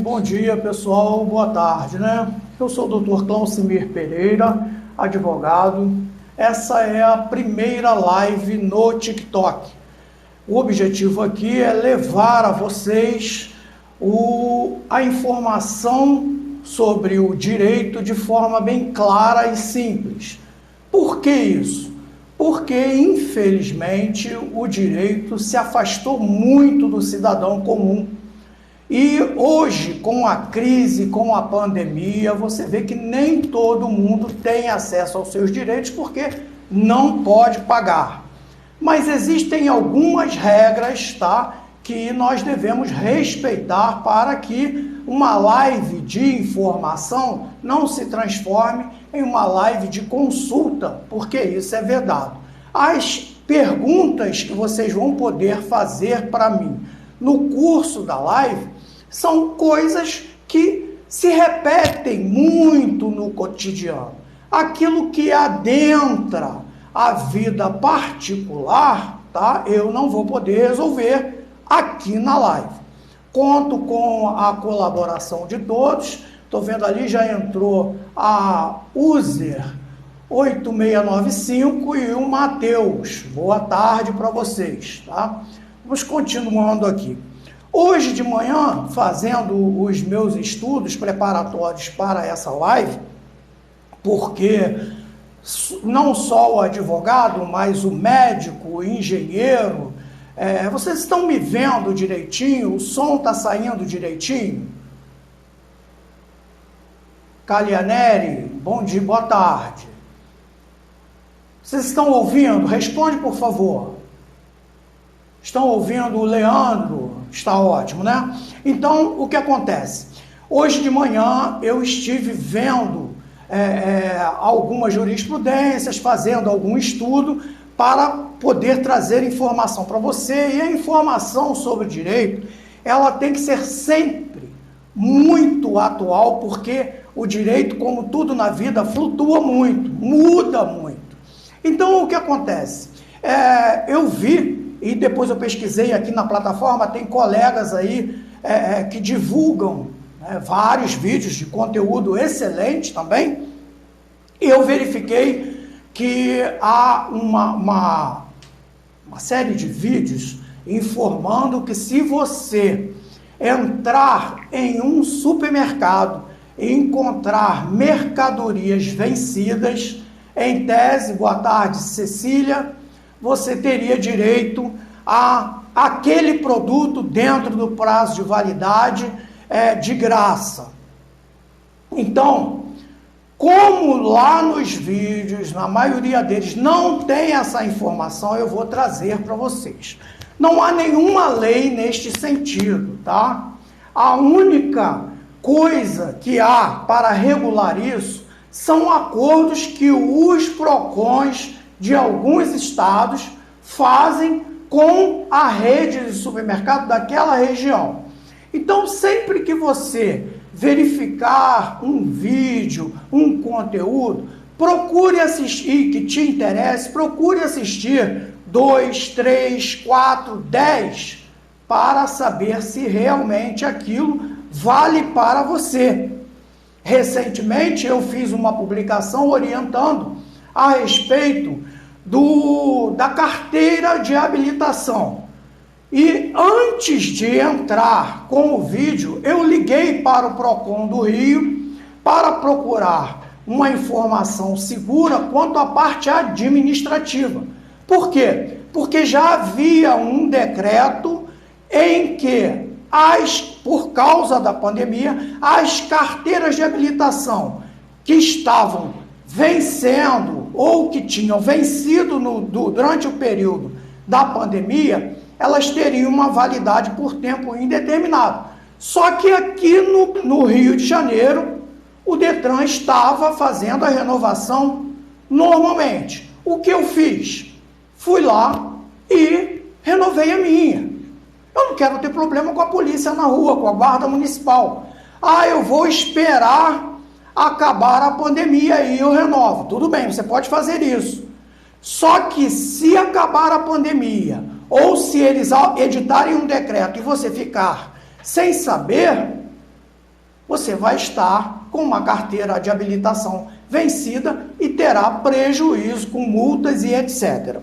Bom dia, pessoal. Boa tarde, né? Eu sou o Dr. Claucimir Pereira, advogado. Essa é a primeira live no TikTok. O objetivo aqui é levar a vocês a informação sobre o direito de forma bem clara e simples. Por que isso? Porque, infelizmente, o direito se afastou muito do cidadão comum. E hoje, com a crise, com a pandemia, você vê que nem todo mundo tem acesso aos seus direitos porque não pode pagar. Mas existem algumas regras, tá, que nós devemos respeitar para que uma live de informação não se transforme em uma live de consulta, porque isso é vedado. As perguntas que vocês vão poder fazer para mim no curso da live são coisas que se repetem muito no cotidiano. Aquilo que adentra a vida particular, tá? Eu não vou poder resolver aqui na live. Conto com a colaboração de todos. Estou vendo ali, já entrou a user 8695 e o Matheus. Boa tarde para vocês, tá? Vamos continuando aqui. Hoje de manhã, fazendo os meus estudos preparatórios para essa live, porque não só o advogado, mas o médico, o engenheiro, vocês estão me vendo direitinho? O som está saindo direitinho? Calianeri, bom dia, boa tarde. Vocês estão ouvindo? Responde, por favor. Estão ouvindo o Leandro? Está ótimo, né? Então, o que acontece? Hoje de manhã eu estive vendo algumas jurisprudências, fazendo algum estudo para poder trazer informação para você. E a informação sobre o direito, ela tem que ser sempre muito atual, porque o direito, como tudo na vida, flutua muito, muda muito. Então, o que acontece? Eu vi, e depois eu pesquisei aqui na plataforma, tem colegas aí que divulgam vários vídeos de conteúdo excelente também, e eu verifiquei que há uma série de vídeos informando que se você entrar em um supermercado e encontrar mercadorias vencidas, em tese, boa tarde, Cecília, você teria direito a aquele produto dentro do prazo de validade de graça. Então, como lá nos vídeos, na maioria deles, não tem essa informação, eu vou trazer para vocês. Não há nenhuma lei neste sentido, tá? A única coisa que há para regular isso são acordos que os PROCONs de alguns estados fazem com a rede de supermercado daquela região. Então, sempre que você verificar um vídeo, um conteúdo, procure assistir, que te interesse, procure assistir 2, 3, 4, 10, para saber se realmente aquilo vale para você. Recentemente, eu fiz uma publicação orientando a respeito da carteira de habilitação. E antes de entrar com o vídeo, eu liguei para o PROCON do Rio para procurar uma informação segura quanto à parte administrativa. Por quê? Porque já havia um decreto em que, por causa da pandemia, as carteiras de habilitação que estavam vencendo ou que tinham vencido durante o período da pandemia, elas teriam uma validade por tempo indeterminado. Só que aqui no Rio de Janeiro, o Detran estava fazendo a renovação normalmente. O que eu fiz? Fui lá e renovei a minha. Eu não quero ter problema com a polícia na rua, com a guarda municipal. Eu vou esperar acabar a pandemia e eu renovo. Tudo bem, você pode fazer isso. Só que se acabar a pandemia, ou se eles editarem um decreto e você ficar Sem saber, você vai estar com uma carteira de habilitação vencida e terá prejuízo com multas e etc.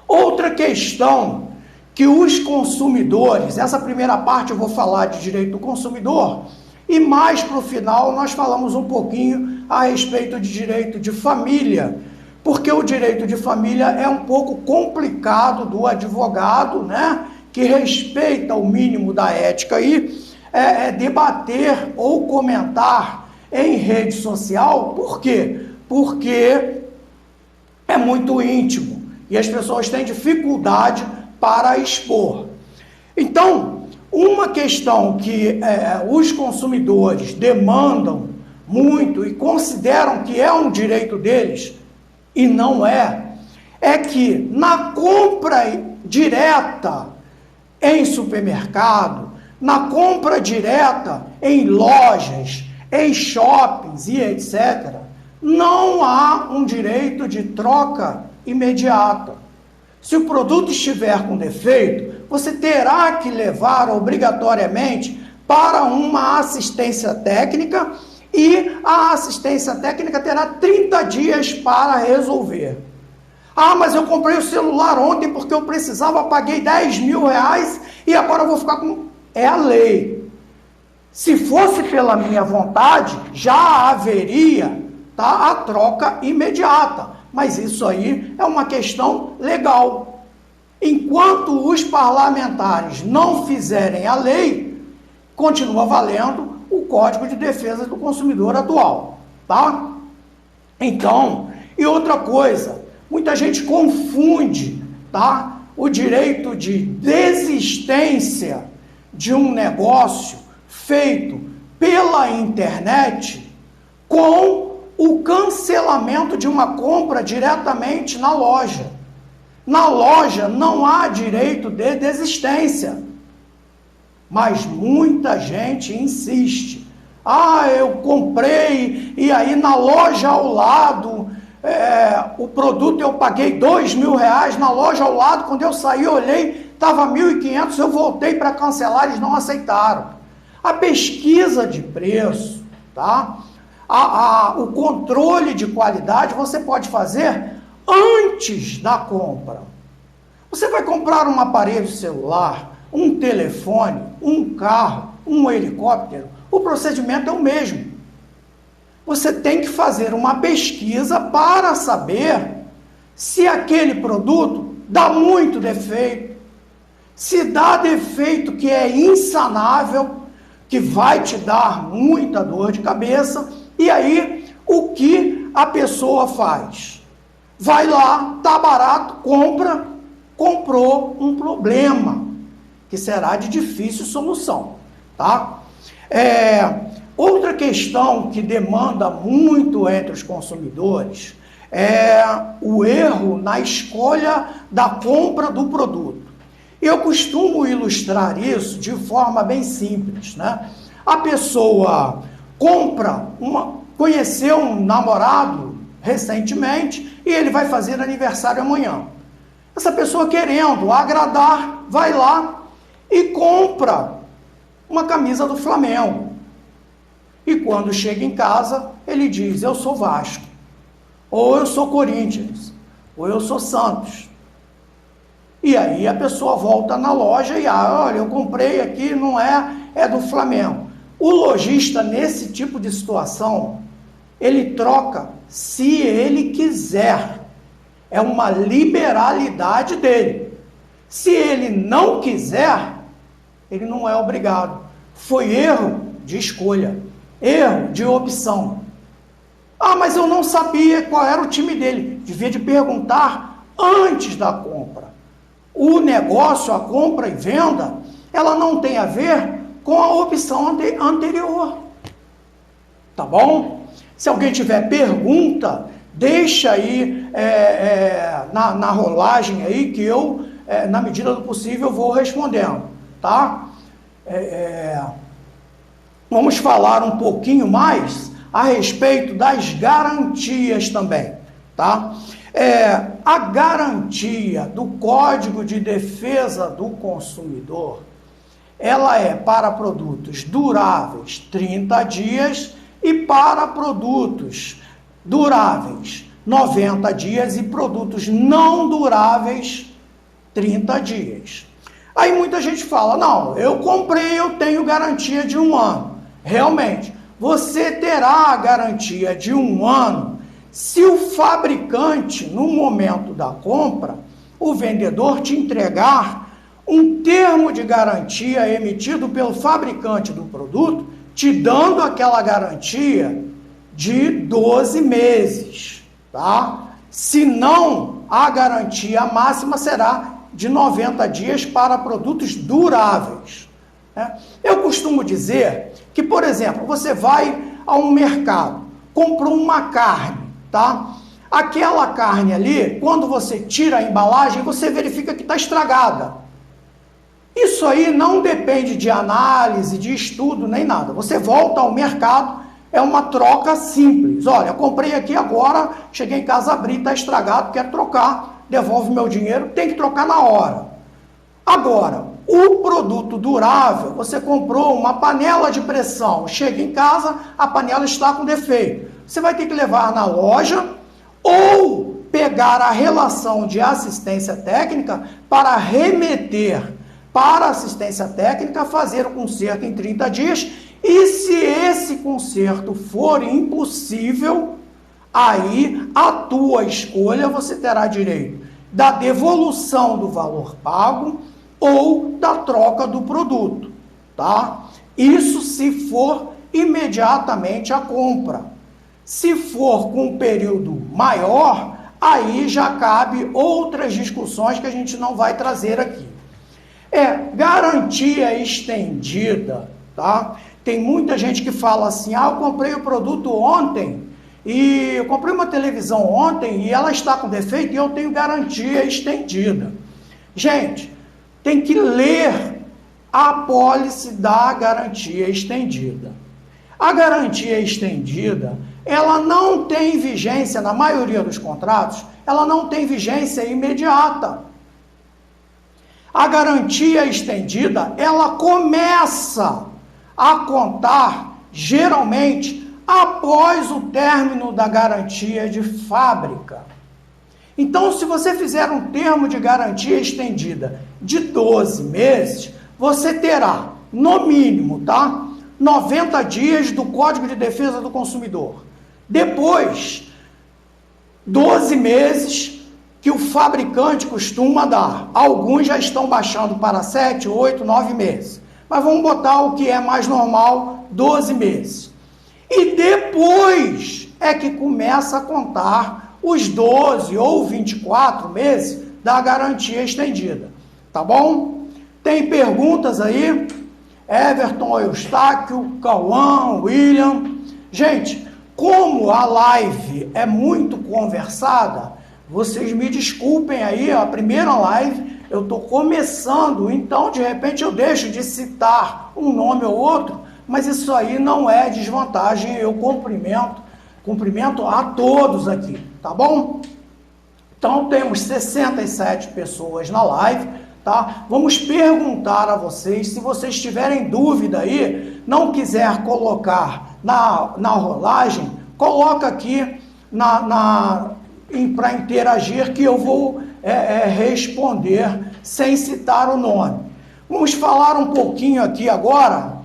Outra questão que os consumidores, essa primeira parte eu vou falar de direito do consumidor, e mais para o final nós falamos um pouquinho a respeito de direito de família, porque o direito de família é um pouco complicado do advogado, né, que respeita o mínimo da ética aí, debater ou comentar em rede social. Por quê? Porque é muito íntimo e as pessoas têm dificuldade para expor. Então, uma questão que os consumidores demandam muito e consideram que é um direito deles, e não é que na compra direta em supermercado, na compra direta em lojas, em shoppings e etc., não há um direito de troca imediata. Se o produto estiver com defeito, você terá que levar obrigatoriamente para uma assistência técnica e a assistência técnica terá 30 dias para resolver. Ah, mas eu comprei o celular ontem porque eu precisava, paguei 10 mil reais e agora eu vou ficar com... É a lei. Se fosse pela minha vontade, já haveria, tá, a troca imediata. Mas isso aí é uma questão legal. Enquanto os parlamentares não fizerem a lei, continua valendo o Código de Defesa do Consumidor atual, tá? Então, e outra coisa, muita gente confunde, tá, o direito de desistência de um negócio feito pela internet com o cancelamento de uma compra diretamente na loja. Na loja não há direito de desistência, mas muita gente insiste. Ah, eu comprei e aí na loja ao lado, o produto eu paguei 2 mil reais, na loja ao lado, quando eu saí, olhei, estava 1.500, eu voltei para cancelar, eles não aceitaram. A pesquisa de preço, tá? O controle de qualidade você pode fazer antes da compra. Você vai comprar um aparelho celular, um telefone, um carro, um helicóptero, o procedimento é o mesmo. Você tem que fazer uma pesquisa para saber se aquele produto dá muito defeito, se dá defeito que é insanável, que vai te dar muita dor de cabeça, e aí o que a pessoa faz? Vai lá, tá barato, compra, comprou um problema, que será de difícil solução, tá? Outra questão que demanda muito entre os consumidores é o erro na escolha da compra do produto. Eu costumo ilustrar isso de forma bem simples, né? A pessoa conheceu um namorado recentemente e ele vai fazer aniversário amanhã. Essa pessoa, querendo agradar, vai lá e compra uma camisa do Flamengo. E quando chega em casa, ele diz: eu sou Vasco, ou eu sou Corinthians, ou eu sou Santos. E aí a pessoa volta na loja e, olha, eu comprei aqui, não é do Flamengo. O lojista, nesse tipo de situação, ele troca se ele quiser. É uma liberalidade dele. Se ele não quiser, ele não é obrigado. Foi erro de escolha, erro de opção. Ah, mas eu não sabia qual era o time dele. Devia de perguntar antes da compra. O negócio, a compra e venda, ela não tem a ver com a opção anterior. Tá bom? Se alguém tiver pergunta, deixa aí na rolagem aí que eu, na medida do possível, vou respondendo, tá? Vamos falar um pouquinho mais a respeito das garantias também, tá? A garantia do Código de Defesa do Consumidor, ela é para produtos duráveis 30 dias e para produtos duráveis 90 dias e produtos não duráveis 30 dias. Aí muita gente fala, não, eu comprei, eu tenho garantia de 1 ano. Realmente, você terá a garantia de 1 ano se o fabricante, no momento da compra, o vendedor te entregar um termo de garantia emitido pelo fabricante do produto, te dando aquela garantia de 12 meses, tá? Se não, a garantia máxima será de 90 dias para produtos duráveis, né? Eu costumo dizer que, por exemplo, você vai a um mercado, comprou uma carne, tá? Aquela carne ali, quando você tira a embalagem, você verifica que está estragada. Isso aí não depende de análise, de estudo, nem nada. Você volta ao mercado, é uma troca simples. Olha, comprei aqui agora, cheguei em casa, abri, está estragado, quero trocar, devolve meu dinheiro, tem que trocar na hora. Agora, o produto durável, você comprou uma panela de pressão, chega em casa, a panela está com defeito. Você vai ter que levar na loja ou pegar a relação de assistência técnica para remeter para a assistência técnica, fazer o conserto em 30 dias, e se esse conserto for impossível, aí a tua escolha, você terá direito da devolução do valor pago ou da troca do produto, tá? Isso se for imediatamente a compra. Se for com um período maior, aí já cabe outras discussões que a gente não vai trazer aqui. Garantia estendida, tá? Tem muita gente que fala assim, eu comprei o produto ontem, e eu comprei uma televisão ontem e ela está com defeito e eu tenho garantia estendida. Gente, tem que ler a apólice da garantia estendida. A garantia estendida, ela não tem vigência, na maioria dos contratos, ela não tem vigência imediata. A garantia estendida, ela começa a contar, geralmente, após o término da garantia de fábrica. Então, se você fizer um termo de garantia estendida de 12 meses, você terá, no mínimo, tá? 90 dias do Código de Defesa do Consumidor. Depois, 12 meses que o fabricante costuma dar. Alguns já estão baixando para 7, 8, 9 meses. Mas vamos botar o que é mais normal, 12 meses. E depois é que começa a contar os 12 ou 24 meses da garantia estendida. Tá bom? Tem perguntas aí? Everton, Eustáquio, Cauã, William. Gente, como a live é muito conversada, vocês me desculpem aí, a primeira live, eu estou começando, então de repente eu deixo de citar um nome ou outro, mas isso aí não é desvantagem, eu cumprimento a todos aqui, tá bom? Então temos 67 pessoas na live, tá? Vamos perguntar a vocês, se vocês tiverem dúvida aí, não quiser colocar na rolagem, coloca aqui para interagir que eu vou responder sem citar o nome. Vamos falar um pouquinho aqui agora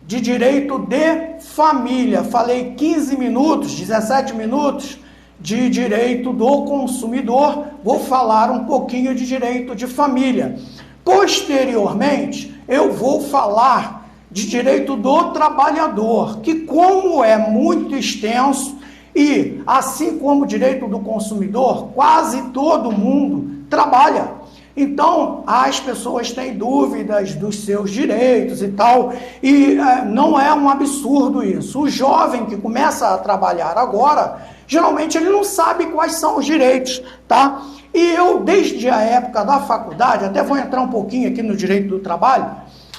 de direito de família. Falei 15 minutos, 17 minutos de direito do consumidor. Vou falar um pouquinho de direito de família. Posteriormente, eu vou falar de direito do trabalhador, que como é muito extenso, e, assim como o direito do consumidor, quase todo mundo trabalha. Então, as pessoas têm dúvidas dos seus direitos e tal, e não é um absurdo isso. O jovem que começa a trabalhar agora, geralmente ele não sabe quais são os direitos, tá? E eu, desde a época da faculdade, até vou entrar um pouquinho aqui no direito do trabalho,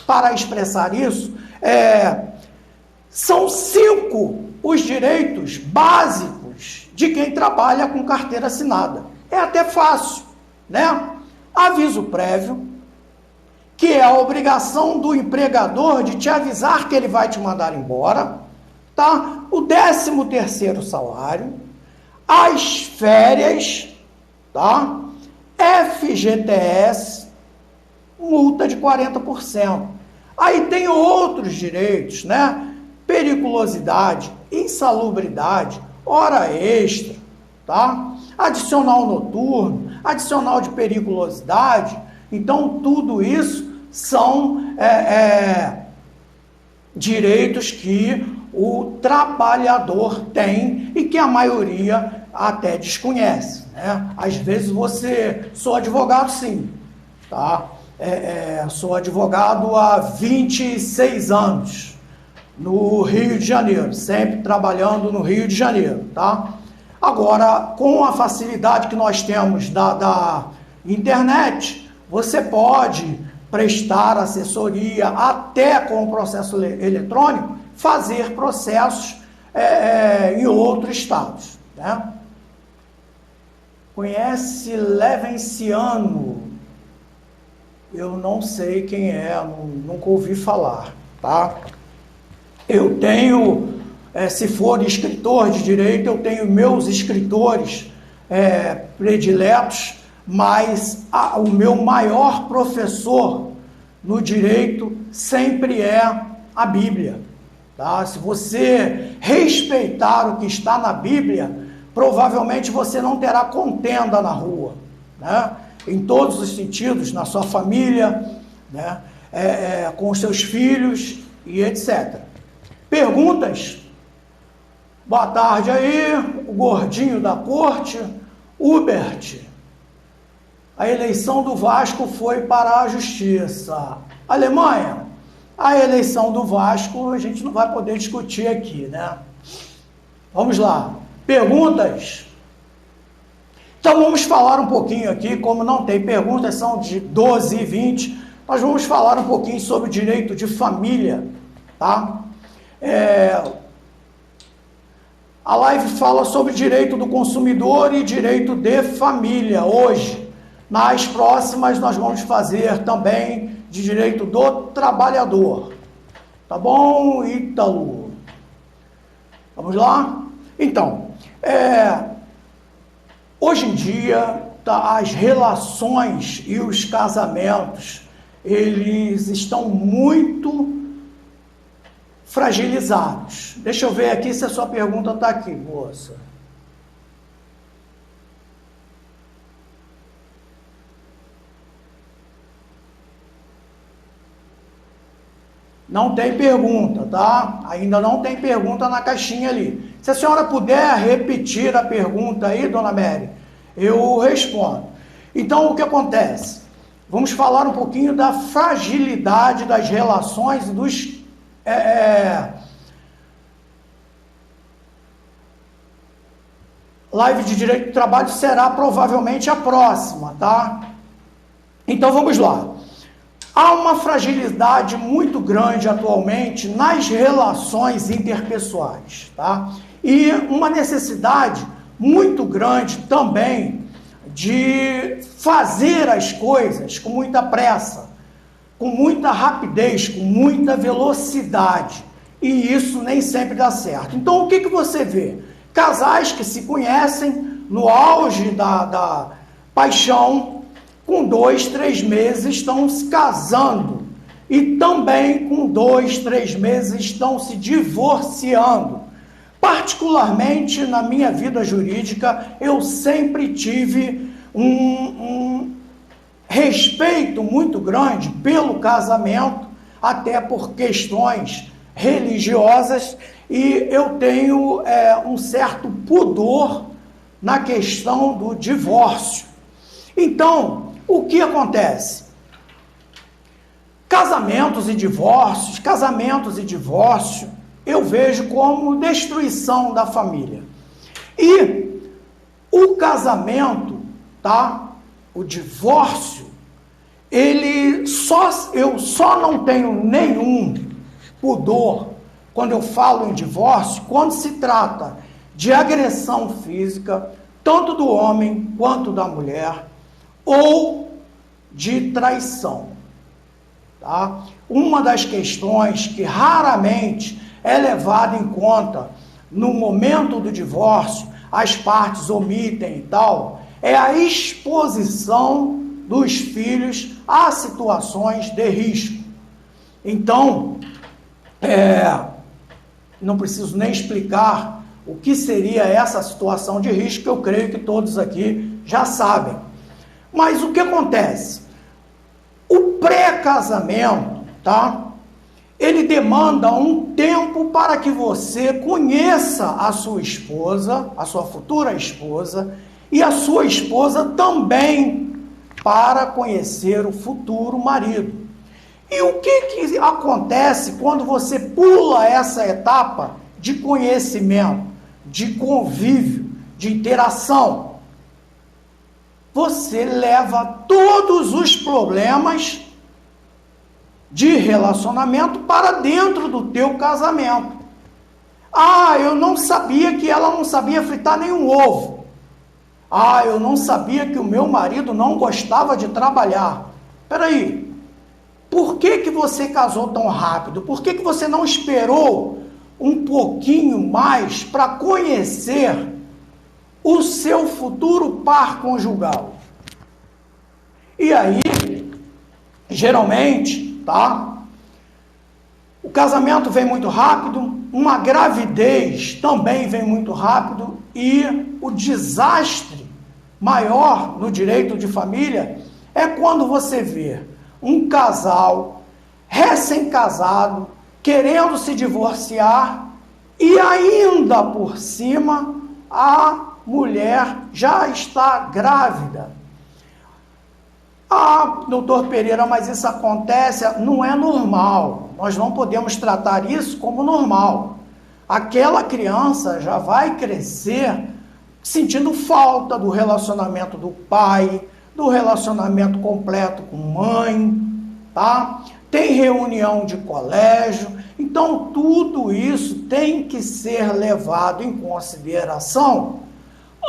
para expressar isso, são 5 os direitos básicos de quem trabalha com carteira assinada. É até fácil, né? Aviso prévio, que é a obrigação do empregador de te avisar que ele vai te mandar embora, tá? O 13º salário, as férias, tá? FGTS, multa de 40%. Aí tem outros direitos, né? Periculosidade, insalubridade, hora extra, tá? Adicional noturno, adicional de periculosidade. Então, tudo isso são direitos que o trabalhador tem e que a maioria até desconhece, né? Às vezes sou advogado sim, tá? Sou advogado há 26 anos no Rio de Janeiro, sempre trabalhando no Rio de Janeiro, tá? Agora, com a facilidade que nós temos da internet, você pode prestar assessoria até com o processo eletrônico, fazer processos em outros estados, né? Conhece Levenciano? Eu não sei quem é, nunca ouvi falar, tá? Eu tenho, se for escritor de direito, eu tenho meus escritores prediletos, mas o meu maior professor no direito sempre é a Bíblia, tá? Se você respeitar o que está na Bíblia, provavelmente você não terá contenda na rua, né? Em todos os sentidos, na sua família, né? Com os seus filhos e etc. Perguntas? Boa tarde aí, o gordinho da corte, Hubert. A eleição do Vasco foi para a justiça. Alemanha, a eleição do Vasco a gente não vai poder discutir aqui, né? Vamos lá. Perguntas? Então vamos falar um pouquinho aqui, como não tem perguntas, são de 12 e 20, nós vamos falar um pouquinho sobre o direito de família, tá? A live fala sobre direito do consumidor e direito de família hoje. Nas próximas nós vamos fazer também de direito do trabalhador. Tá bom, Ítalo? Vamos lá? Então, hoje em dia, as relações e os casamentos, eles estão muito fragilizados. Deixa eu ver aqui se a sua pergunta está aqui, moça. Não tem pergunta, tá? Ainda não tem pergunta na caixinha ali. Se a senhora puder repetir a pergunta aí, dona Mary, eu respondo. Então, o que acontece? Vamos falar um pouquinho da fragilidade das relações e dos... Live de Direito do Trabalho será provavelmente a próxima, tá? Então, vamos lá. Há uma fragilidade muito grande atualmente nas relações interpessoais, tá? E uma necessidade muito grande também de fazer as coisas com muita pressa, com muita rapidez, com muita velocidade. E isso nem sempre dá certo. Então, o que você vê? Casais que se conhecem no auge da paixão, com 2, 3 meses estão se casando e também com 2, 3 meses estão se divorciando. Particularmente na minha vida jurídica, eu sempre tive um respeito muito grande pelo casamento, até por questões religiosas, e eu tenho um certo pudor na questão do divórcio. Então, o que acontece? Casamentos e divórcio, eu vejo como destruição da família. E o casamento, tá? O divórcio, eu só não tenho nenhum pudor quando eu falo em divórcio, quando se trata de agressão física, tanto do homem quanto da mulher, ou de traição. tá? Uma das questões que raramente é levada em conta no momento do divórcio, as partes omitem e tal, é a exposição dos filhos a situações de risco. Então, não preciso nem explicar o que seria essa situação de risco, que eu creio que todos aqui já sabem. Mas o que acontece? O pré-casamento, tá? Ele demanda um tempo para que você conheça a sua esposa, a sua futura esposa, e a sua esposa também para conhecer o futuro marido. E o que acontece quando você pula essa etapa de conhecimento, de convívio, de interação? Você leva todos os problemas de relacionamento para dentro do teu casamento. Ah, eu não sabia que ela não sabia fritar nenhum ovo. Ah, eu não sabia que o meu marido não gostava de trabalhar. Espera aí. Por que você casou tão rápido? Por que você não esperou um pouquinho mais para conhecer o seu futuro par conjugal? E aí, geralmente, tá? O casamento vem muito rápido, uma gravidez também vem muito rápido e o desastre maior no direito de família é quando você vê um casal recém-casado querendo se divorciar e ainda por cima a mulher já está grávida. Ah, doutor Pereira, mas isso acontece, não é normal. Nós não podemos tratar isso como normal. Aquela criança já vai crescer sentindo falta do relacionamento do pai, do relacionamento completo com mãe, tá? Tem reunião de colégio. Então, tudo isso tem que ser levado em consideração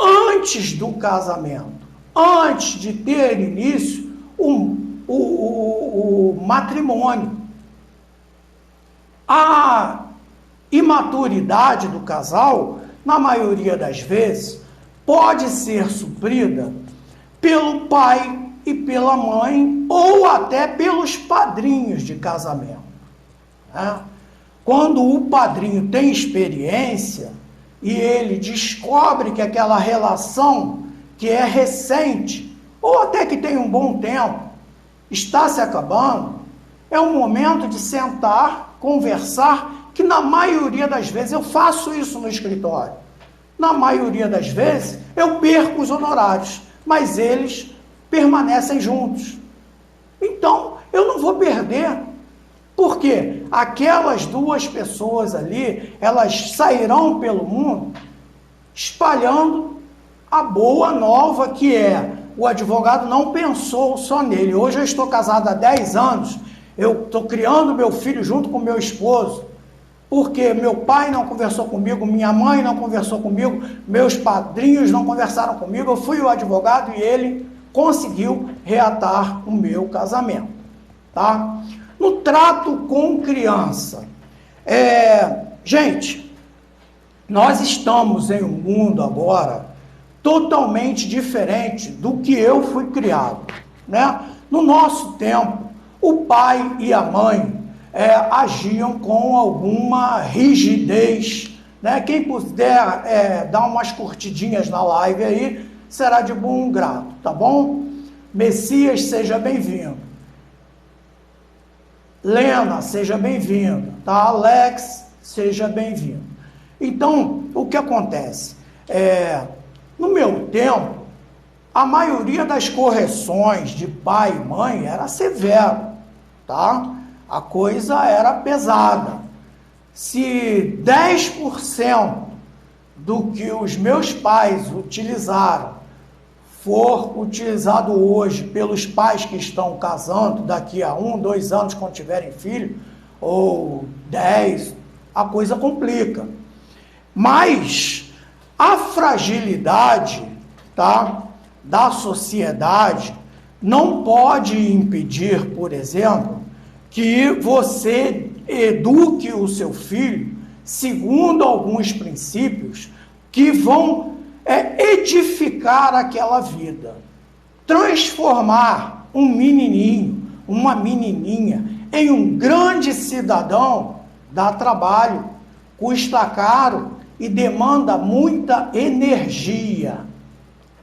antes do casamento, antes de ter início o matrimônio. A imaturidade do casal, na maioria das vezes, pode ser suprida pelo pai e pela mãe, ou até pelos padrinhos de casamento, né? Quando o padrinho tem experiência e ele descobre que aquela relação que é recente, ou até que tem um bom tempo, está se acabando, é o momento de sentar, conversar, que na maioria das vezes, eu faço isso no escritório, na maioria das vezes eu perco os honorários, mas eles permanecem juntos. Então, eu não vou perder, porque aquelas duas pessoas ali, elas sairão pelo mundo espalhando a boa nova que é: o advogado não pensou só nele. Hoje eu estou casado há 10 anos, eu estou criando meu filho junto com meu esposo, porque meu pai não conversou comigo, minha mãe não conversou comigo, meus padrinhos não conversaram comigo, eu fui o advogado e ele conseguiu reatar o meu casamento, tá? No trato com criança, gente, nós estamos em um mundo agora totalmente diferente do que eu fui criado, né? No nosso tempo, o pai e a mãe agiam com alguma rigidez, né? Quem puder dar umas curtidinhas na live aí, será de bom grado, tá bom? Messias, seja bem-vindo. Lena, seja bem-vindo, tá? Alex, seja bem-vindo. Então, o que acontece? No meu tempo, a maioria das correções de pai e mãe era severo, tá? A coisa era pesada. Se 10% do que os meus pais utilizaram for utilizado hoje pelos pais que estão casando daqui a 1, 2 anos, quando tiverem filho, ou 10, a coisa complica. Mas a fragilidade, tá, da sociedade não pode impedir, por exemplo, que você eduque o seu filho segundo alguns princípios que vão edificar aquela vida, transformar um menininho, uma menininha em um grande cidadão. Dá trabalho, custa caro e demanda muita energia,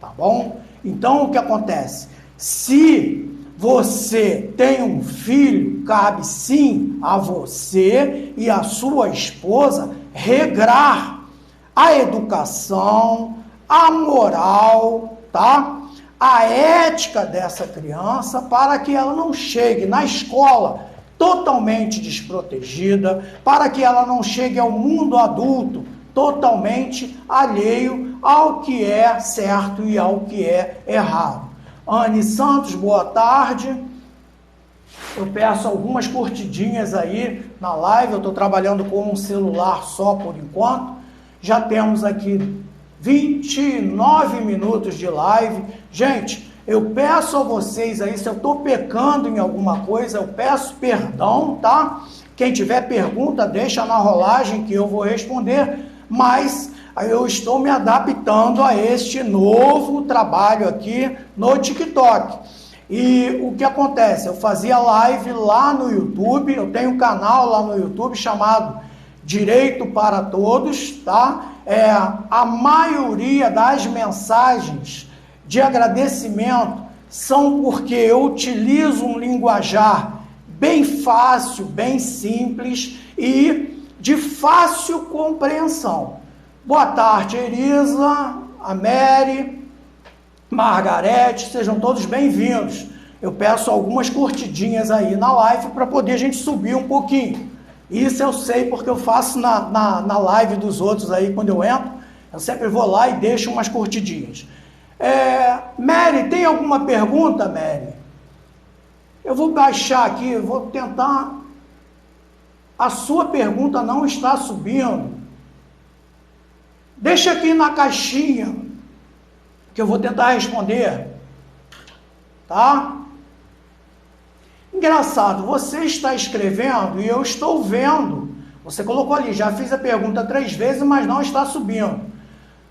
tá bom? Então, o que acontece? Se você tem um filho, cabe sim a você e a sua esposa regrar a educação, a moral, tá? A ética dessa criança, para que ela não chegue na escola totalmente desprotegida, para que ela não chegue ao mundo adulto totalmente alheio ao que é certo e ao que é errado. Anne Santos, boa tarde. Eu peço algumas curtidinhas aí na live. Eu estou trabalhando com um celular só por enquanto. Já temos aqui 29 minutos de live. Gente, eu peço a vocês aí, se eu estou pecando em alguma coisa, eu peço perdão, tá? Quem tiver pergunta, deixa na rolagem que eu vou responder, mas eu estou me adaptando a este novo trabalho aqui no TikTok. E o que acontece? Eu fazia live lá no YouTube, eu tenho um canal lá no YouTube chamado Direito para Todos, tá? A maioria das mensagens de agradecimento são porque eu utilizo um linguajar bem fácil, bem simples e de fácil compreensão. Boa tarde, Elisa, a Mary, Margarete, sejam todos bem-vindos. Eu peço algumas curtidinhas aí na live para poder a gente subir um pouquinho. Isso eu sei porque eu faço na live dos outros aí, quando eu entro, eu sempre vou lá e deixo umas curtidinhas. Mary, tem alguma pergunta, Mary? Eu vou baixar aqui, vou tentar. A sua pergunta não está subindo. Deixa aqui na caixinha, que eu vou tentar responder. Tá? Engraçado, você está escrevendo e eu estou vendo. Você colocou ali, já fiz a pergunta 3 vezes, mas não está subindo.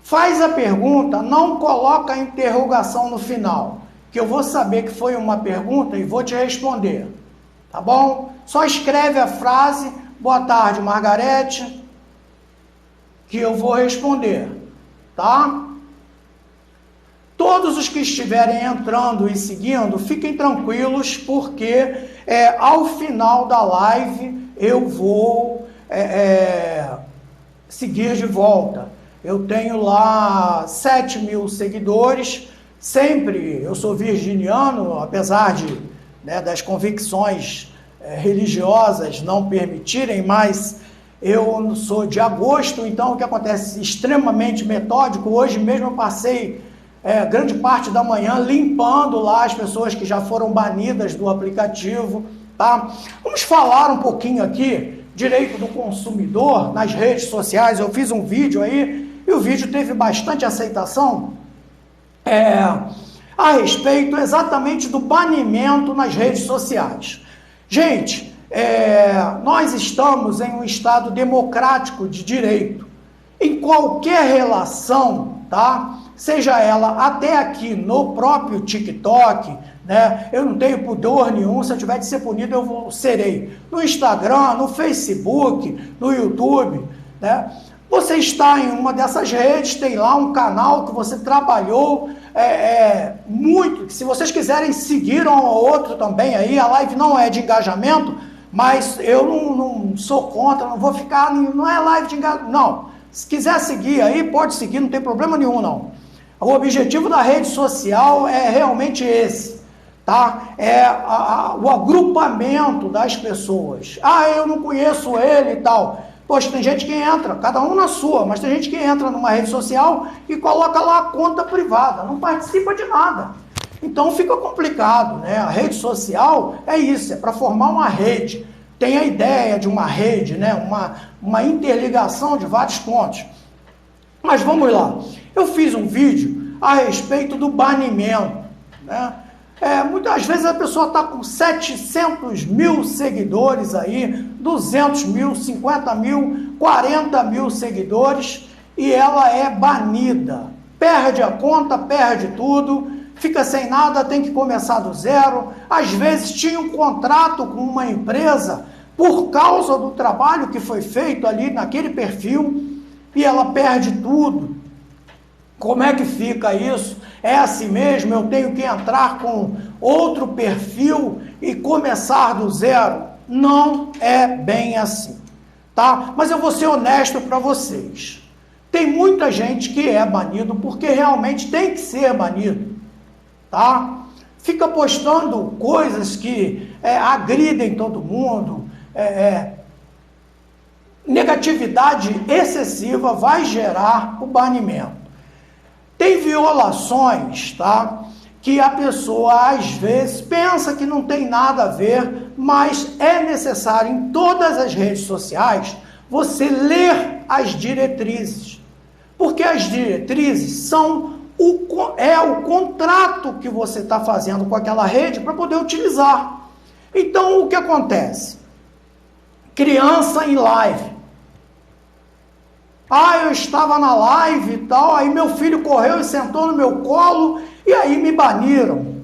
Faz a pergunta, não coloca a interrogação no final, que eu vou saber que foi uma pergunta e vou te responder. Tá bom? Só escreve a frase, boa tarde, Margarete, que eu vou responder. Tá? Todos os que estiverem entrando e seguindo, fiquem tranquilos, porque ao final da live eu vou seguir de volta. Eu tenho lá 7.000 seguidores, sempre eu sou virginiano, apesar das convicções religiosas não permitirem, mas eu sou de agosto, então o que acontece? Extremamente metódico. Hoje mesmo eu passei grande parte da manhã limpando lá as pessoas que já foram banidas do aplicativo, tá? Vamos falar um pouquinho aqui, direito do consumidor nas redes sociais. Eu fiz um vídeo aí, e o vídeo teve bastante aceitação, a respeito exatamente do banimento nas redes sociais. Gente, nós estamos em um estado democrático de direito. Em qualquer relação, tá? Seja ela até aqui no próprio TikTok, né? Eu não tenho pudor nenhum, se eu tiver de ser punido, serei. No Instagram, no Facebook, no YouTube, né? Você está em uma dessas redes, tem lá um canal que você trabalhou muito, que se vocês quiserem seguir um ou outro também aí, a live não é de engajamento, mas eu não sou contra, não vou ficar, não é live de engajamento, não. Se quiser seguir aí, pode seguir, não tem problema nenhum, não. O objetivo da rede social é realmente esse, tá? O agrupamento das pessoas. Eu não conheço ele e tal. Poxa, tem gente que entra, cada um na sua, mas tem gente que entra numa rede social e coloca lá a conta privada, não participa de nada. Então fica complicado, né? A rede social é isso, é para formar uma rede. Tem a ideia de uma rede, né? Uma interligação de vários pontos. Mas vamos lá. Eu fiz um vídeo a respeito do banimento, né? Muitas vezes a pessoa está com 700 mil seguidores aí, 200 mil, 50 mil, 40 mil seguidores, e ela é banida. Perde a conta, perde tudo, fica sem nada, tem que começar do zero. Às vezes tinha um contrato com uma empresa por causa do trabalho que foi feito ali naquele perfil, e ela perde tudo. Como é que fica isso? É assim mesmo? Eu tenho que entrar com outro perfil e começar do zero? Não é bem assim, tá? Mas eu vou ser honesto para vocês. Tem muita gente que é banido porque realmente tem que ser banido, tá? Fica postando coisas que agridem todo mundo, negatividade excessiva vai gerar o banimento. Tem violações, tá? Que a pessoa às vezes pensa que não tem nada a ver, mas é necessário em todas as redes sociais você ler as diretrizes, porque as diretrizes são o contrato que você está fazendo com aquela rede para poder utilizar. Então, o que acontece? Criança em live. Eu estava na live e tal, aí meu filho correu e sentou no meu colo e aí me baniram.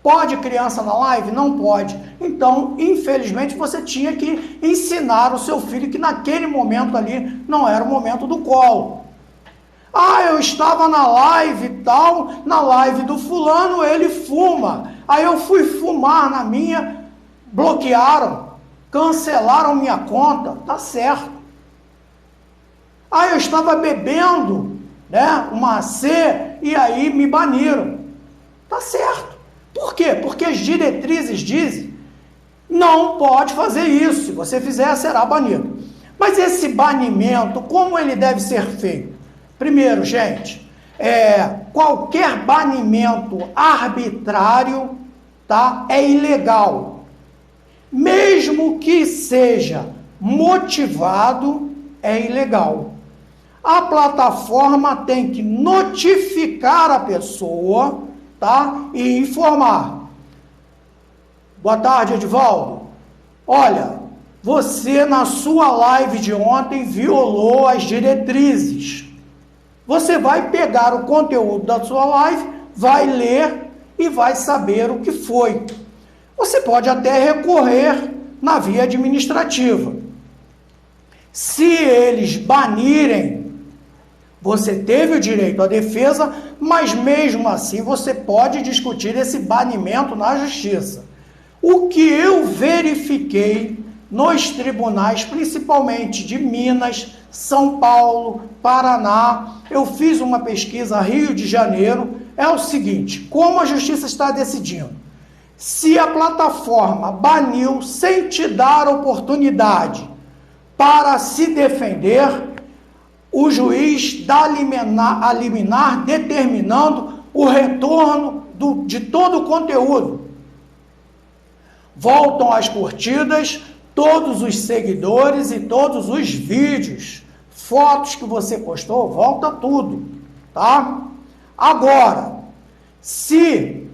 Pode criança na live? Não pode. Então, infelizmente, você tinha que ensinar o seu filho que naquele momento ali não era o momento do colo. Eu estava na live e tal, na live do fulano, ele fuma. Aí eu fui fumar na minha, bloquearam, cancelaram minha conta, tá certo. Eu estava bebendo, né, uma C e aí me baniram. Tá certo. Por quê? Porque as diretrizes dizem, não pode fazer isso. Se você fizer, será banido. Mas esse banimento, como ele deve ser feito? Primeiro, gente, qualquer banimento arbitrário, tá, é ilegal. Mesmo que seja motivado, é ilegal. A plataforma tem que notificar a pessoa, tá? E informar. Boa tarde, Edivaldo. Olha, você na sua live de ontem violou as diretrizes. Você vai pegar o conteúdo da sua live, vai ler e vai saber o que foi. Você pode até recorrer na via administrativa. Se eles banirem, você teve o direito à defesa, mas mesmo assim você pode discutir esse banimento na justiça. O que eu verifiquei nos tribunais, principalmente de Minas, São Paulo, Paraná, eu fiz uma pesquisa Rio de Janeiro, é o seguinte: como a justiça está decidindo? Se a plataforma baniu sem te dar oportunidade para se defender, o juiz dá a liminar determinando o retorno de todo o conteúdo. Voltam as curtidas, todos os seguidores e todos os vídeos, fotos que você postou, volta tudo, tá? Agora, se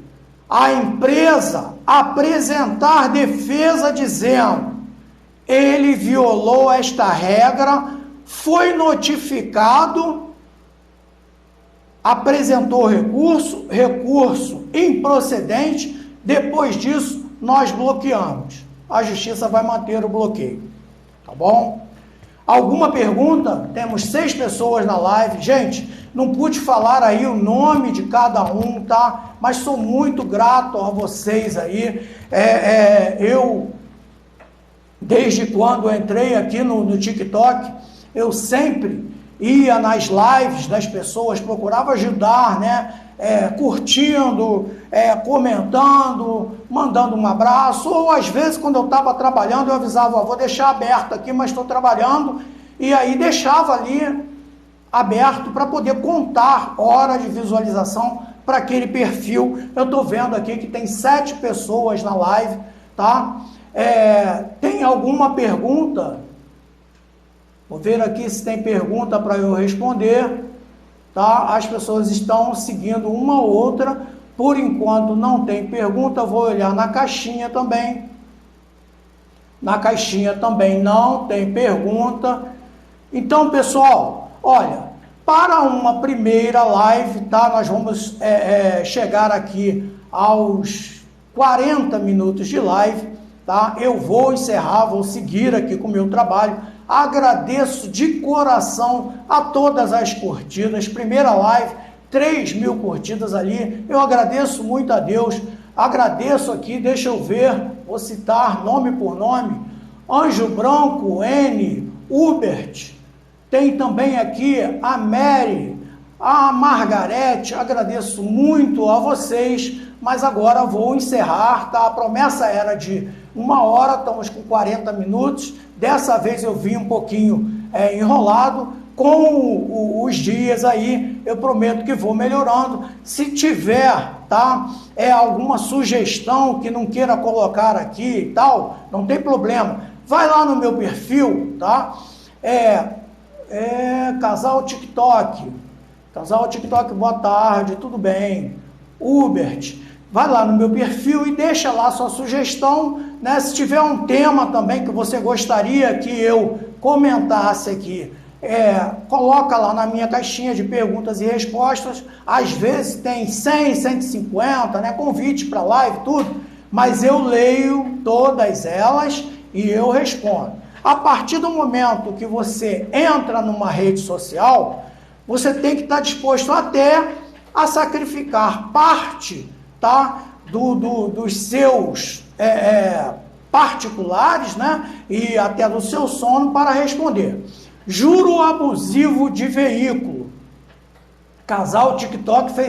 a empresa apresentar defesa dizendo ele violou esta regra, foi notificado, apresentou recurso improcedente, depois disso nós bloqueamos. A justiça vai manter o bloqueio, tá bom? Alguma pergunta? Temos 6 pessoas na live. Gente, não pude falar aí o nome de cada um, tá? Mas sou muito grato a vocês aí. Eu, desde quando entrei aqui no TikTok, eu sempre ia nas lives das pessoas, procurava ajudar, né? Curtindo, comentando, mandando um abraço, ou às vezes quando eu estava trabalhando eu avisava, vou deixar aberto aqui, mas estou trabalhando, e aí deixava ali aberto para poder contar hora de visualização para aquele perfil. Eu estou vendo aqui que tem 7 pessoas na live, tá? Tem alguma pergunta? Vou ver aqui se tem pergunta para eu responder, tá? As pessoas estão seguindo uma ou outra Por enquanto não tem pergunta, vou olhar na caixinha também. Na caixinha também não tem pergunta. Então, pessoal, olha, para uma primeira live, tá? Nós vamos chegar aqui aos 40 minutos de live, tá? Eu vou encerrar, vou seguir aqui com o meu trabalho. Agradeço de coração a todas as curtidas. Primeira live, 3.000 curtidas ali. Eu agradeço muito a Deus. Agradeço aqui, deixa eu ver, vou citar nome por nome. Anjo Branco, N, Hubert. Tem também aqui a Mary, a Margarete. Agradeço muito a vocês, mas agora vou encerrar, tá? A promessa era de 1 hora, estamos com 40 minutos. Dessa vez eu vim um pouquinho enrolado. Com os dias aí, eu prometo que vou melhorando. Se tiver, tá? Alguma sugestão que não queira colocar aqui e tal, não tem problema. Vai lá no meu perfil, tá? Casal TikTok. Casal TikTok, boa tarde, tudo bem? Hubert, vai lá no meu perfil e deixa lá sua sugestão, né? Se tiver um tema também que você gostaria que eu comentasse aqui, coloca lá na minha caixinha de perguntas e respostas. Às vezes tem 100, 150, né? Convite para live, tudo, mas eu leio todas elas e eu respondo. A partir do momento que você entra numa rede social, você tem que estar disposto até a sacrificar parte, tá, dos seus particulares, né, e até do seu sono para responder. Juro abusivo de veículo. Casal TikTok fez